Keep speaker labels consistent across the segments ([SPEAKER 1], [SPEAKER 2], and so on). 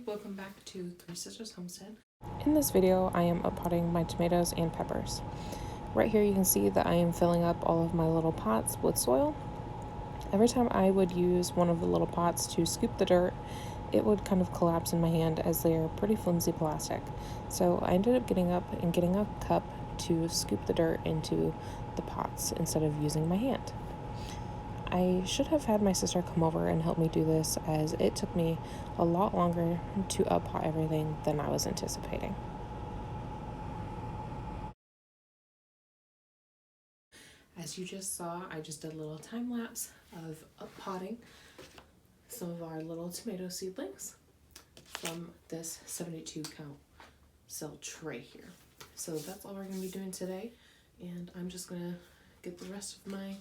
[SPEAKER 1] welcome back to Three Sisters Homestead.
[SPEAKER 2] In this video, I am uppotting my tomatoes and peppers. Right here you can see that I am filling up all of my little pots with soil. Every time I would use one of the little pots to scoop the dirt, it would kind of collapse in my hand as they are pretty flimsy plastic. So I ended up getting up and getting a cup to scoop the dirt into the pots instead of using my hand. I should have had my sister come over and help me do this, as it took me a lot longer to uppot everything than I was anticipating.
[SPEAKER 1] As you just saw, I just did a little time lapse of uppotting some of our little tomato seedlings from this 72 count cell tray here. So that's all we're going to be doing today, and I'm just going to get the rest of my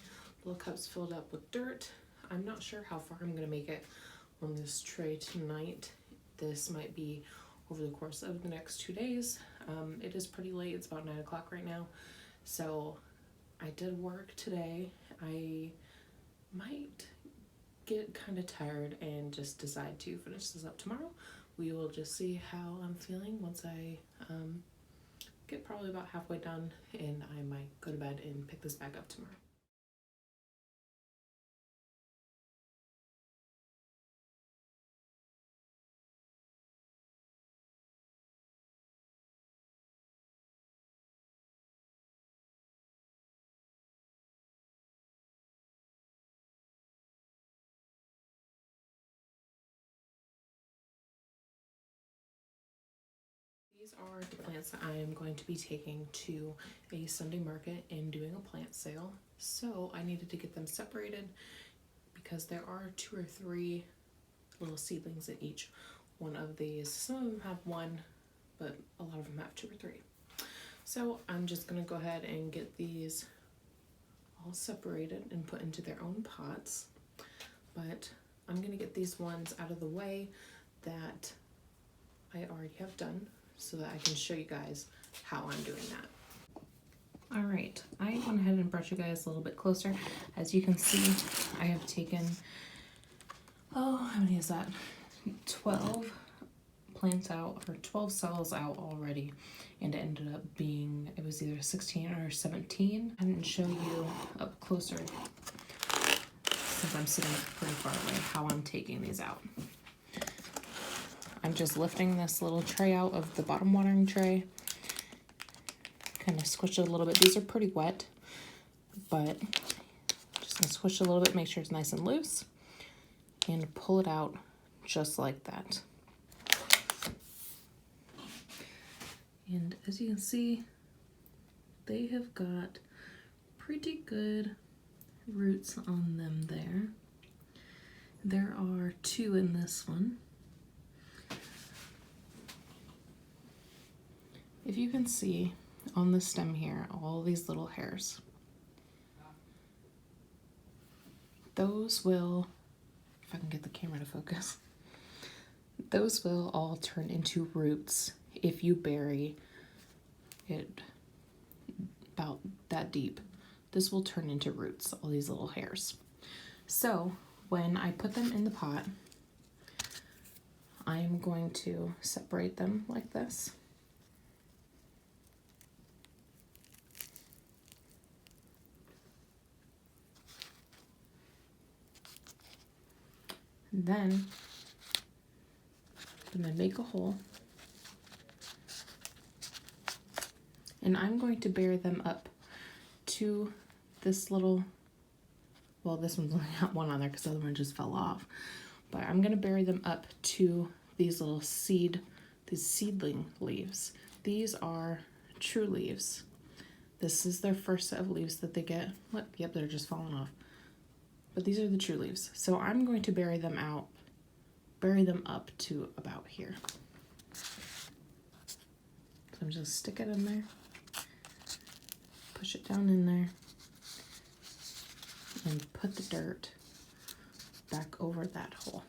[SPEAKER 1] little cups filled up with dirt. I'm not sure how far I'm going to make it on this tray tonight. This might be over the course of the next 2 days. It is pretty late. It's about 9 o'clock right now. So I did work today. I might get kind of tired and just decide to finish this up tomorrow. We will just see how I'm feeling once I get probably about halfway done, and I might go to bed and pick this back up tomorrow. These are the plants that I am going to be taking to a Sunday market and doing a plant sale. So I needed to get them separated because there are 2 or 3 little seedlings in each one of these. Some of them have 1, but a lot of them have 2 or 3. So I'm just going to go ahead and get these all separated and put into their own pots. But I'm going to get these ones out of the way that I already have done, so that I can show you guys how I'm doing that. All right, I went ahead and brought you guys a little bit closer. As you can see, I have taken, how many is that? 12 plants out, or 12 cells out already, and it ended up being, it was either 16 or 17. I didn't show you up closer, since I'm sitting pretty far away, how I'm taking these out. I'm just lifting this little tray out of the bottom watering tray. Kind of squish it a little bit. These are pretty wet, but just gonna squish it a little bit, make sure it's nice and loose, and pull it out just like that. And as you can see, they have got pretty good roots on them there. There are 2 in this one. If you can see on the stem here, all these little hairs, those will, if I can get the camera to focus, those will all turn into roots if you bury it about that deep. This will turn into roots, all these little hairs. So when I put them in the pot, I am going to separate them like this. Then I'm going to make a hole, and I'm going to bury them up to this little, well, this one's only got 1 on there because the other one just fell off, but I'm going to bury them up to these little these seedling leaves. These are true leaves. This is their first set of leaves that they get. Look, yep, they're just falling off. But these are the true leaves. So I'm going to bury them up to about here. So I'm just stick it in there, push it down in there, and put the dirt back over that hole.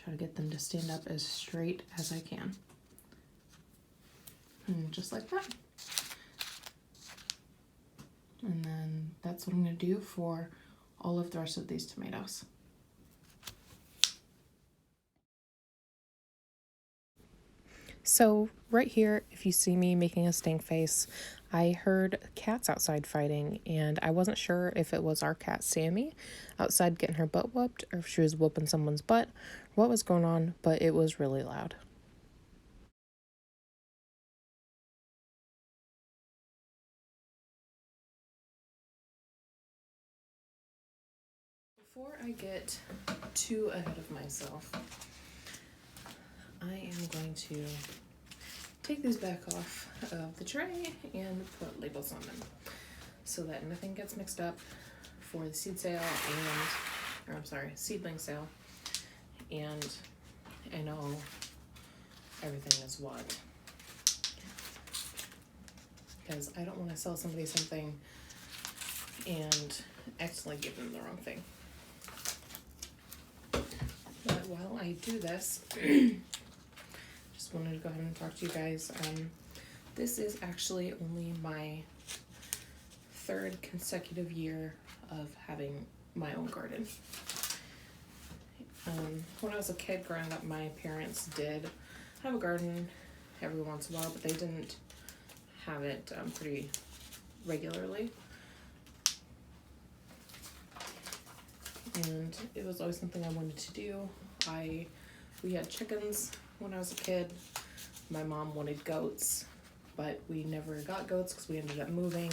[SPEAKER 1] Try to get them to stand up as straight as I can. And just like that. And then that's what I'm going to do for all of the rest of these tomatoes.
[SPEAKER 2] So, right here, if you see me making a stink face, I heard cats outside fighting, and I wasn't sure if it was our cat Sammy outside getting her butt whooped, or if she was whooping someone's butt, what was going on, but it was really loud.
[SPEAKER 1] Before I get too ahead of myself, I am going to take these back off of the tray and put labels on them so that nothing gets mixed up for the seed sale seedling sale, and I know everything is what, because I don't want to sell somebody something and accidentally give them the wrong thing. But while I do this, just wanted to go ahead and talk to you guys. This is actually only my third consecutive year of having my own garden. When I was a kid growing up, my parents did have a garden every once in a while, but they didn't have it pretty regularly. And it was always something I wanted to do. We had chickens when I was a kid. My mom wanted goats, but we never got goats because we ended up moving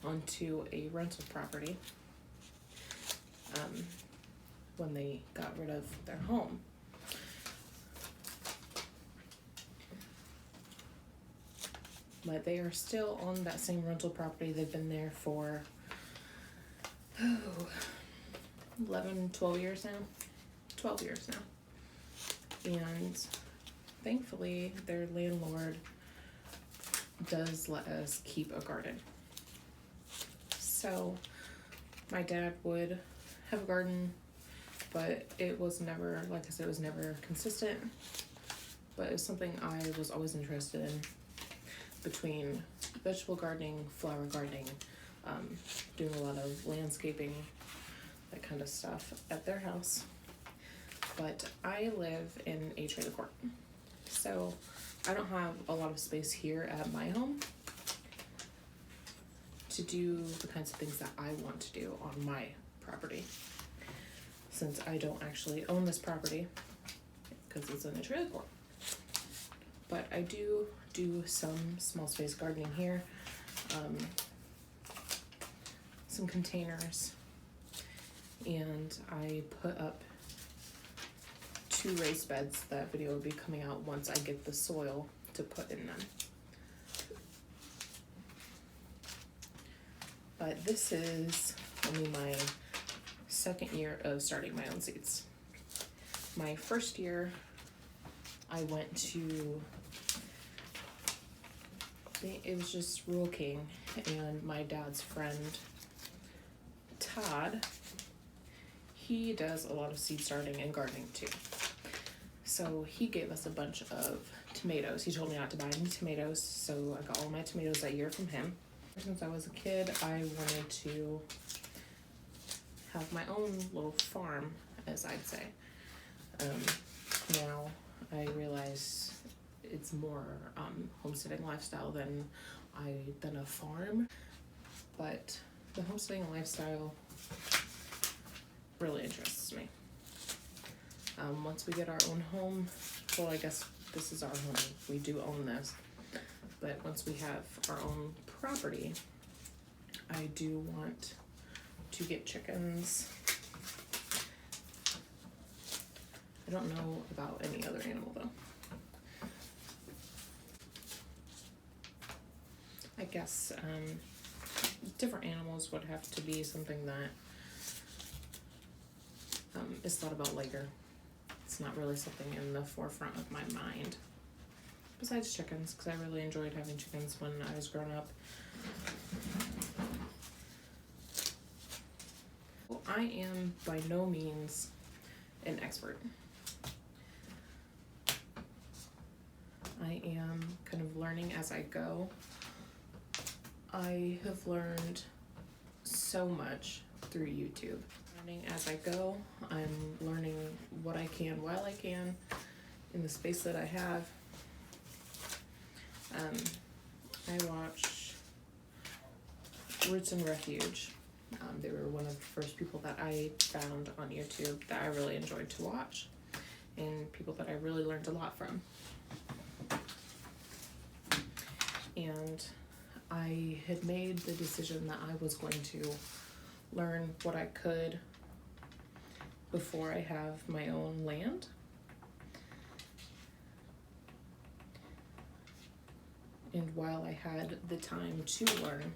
[SPEAKER 1] onto a rental property when they got rid of their home. But they are still on that same rental property. They've been there for 11, 12 years now. 12 years now. And thankfully, their landlord does let us keep a garden. So my dad would have a garden, but it was never, like I said, it was never consistent. But it was something I was always interested in, between vegetable gardening, flower gardening, doing a lot of landscaping, that kind of stuff at their house. But I live in a trailer court, so I don't have a lot of space here at my home to do the kinds of things that I want to do on my property, since I don't actually own this property because it's in a trailer court. But I do some small space gardening here, some containers, and I put up 2 raised beds. That video will be coming out once I get the soil to put in them. But this is only my second year of starting my own seeds. My first year, I went to, it was just Rural King, and my dad's friend, Todd, he does a lot of seed starting and gardening too. So he gave us a bunch of tomatoes. He told me not to buy any tomatoes, so I got all my tomatoes that year from him. Since I was a kid, I wanted to have my own little farm, as I'd say. Now I realize it's more homesteading lifestyle than a farm, but the homesteading lifestyle really interests me. Once we get our own home, well, I guess this is our home. We do own this, but once we have our own property, I do want to get chickens. I don't know about any other animal though. I guess different animals would have to be something that is thought about later. It's not really something in the forefront of my mind. Besides chickens, because I really enjoyed having chickens when I was growing up. Well, I am by no means an expert. I am kind of learning as I go. I have learned so much through YouTube. Learning as I go. I'm learning what I can while I can in the space that I have. I watched Roots and Refuge. They were one of the first people that I found on YouTube that I really enjoyed to watch, and people that I really learned a lot from. And I had made the decision that I was going to learn what I could before I have my own land. And while I had the time to learn.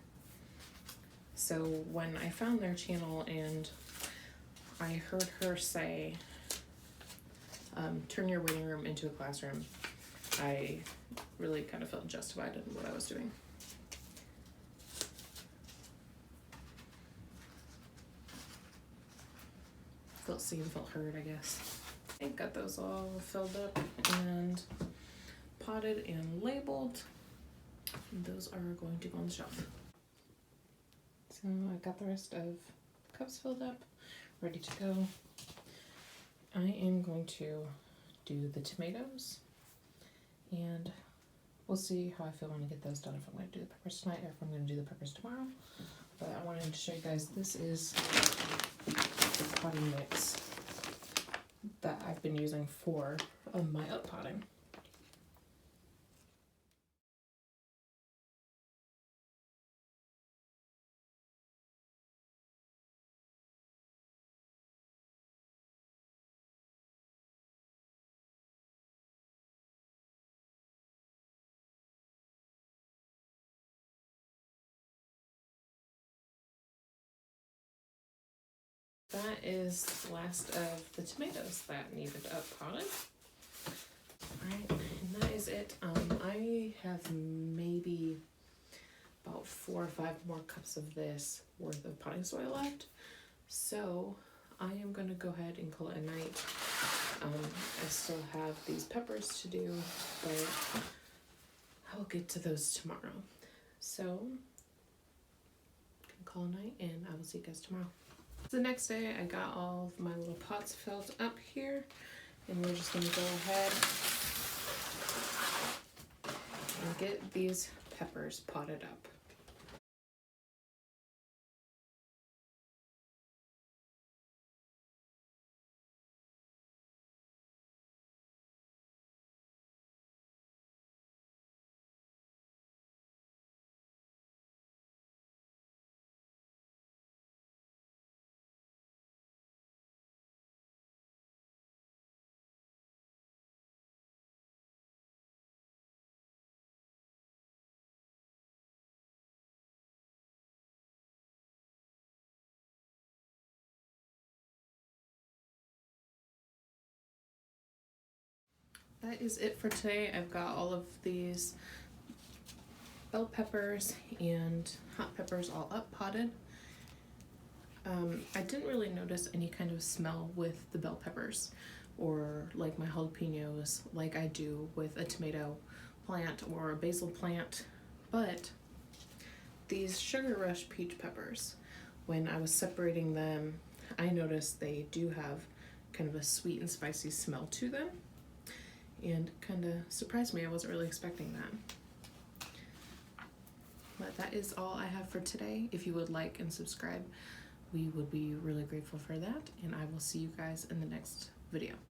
[SPEAKER 1] So when I found their channel and I heard her say, turn your waiting room into a classroom, I really kind of felt justified in what I was doing. Felt seen, felt heard, I guess. I got those all filled up and potted and labeled. Those are going to go on the shelf. So I got the rest of cups filled up, ready to go. I am going to do the tomatoes, and we'll see how I feel when I get those done, if I'm going to do the peppers tonight or if I'm going to do the peppers tomorrow. But I wanted to show you guys, this is the potting mix that I've been using for my up potting. That is the last of the tomatoes that needed up potted. Alright, and that is it. I have maybe about 4 or 5 more cups of this worth of potting soil left. So I am going to go ahead and call it a night. I still have these peppers to do, but I'll get to those tomorrow. So can call a night, and I will see you guys tomorrow. The next day I got all of my little pots filled up here, and we're just going to go ahead and get these peppers potted up. That is it for today. I've got all of these bell peppers and hot peppers all up potted. I didn't really notice any kind of smell with the bell peppers or like my jalapenos like I do with a tomato plant or a basil plant, but these Sugar Rush peach peppers, when I was separating them, I noticed they do have kind of a sweet and spicy smell to them, and kind of surprised me. I wasn't really expecting that. But that is all I have for today. If you would like and subscribe, we would be really grateful for that, and I will see you guys in the next video.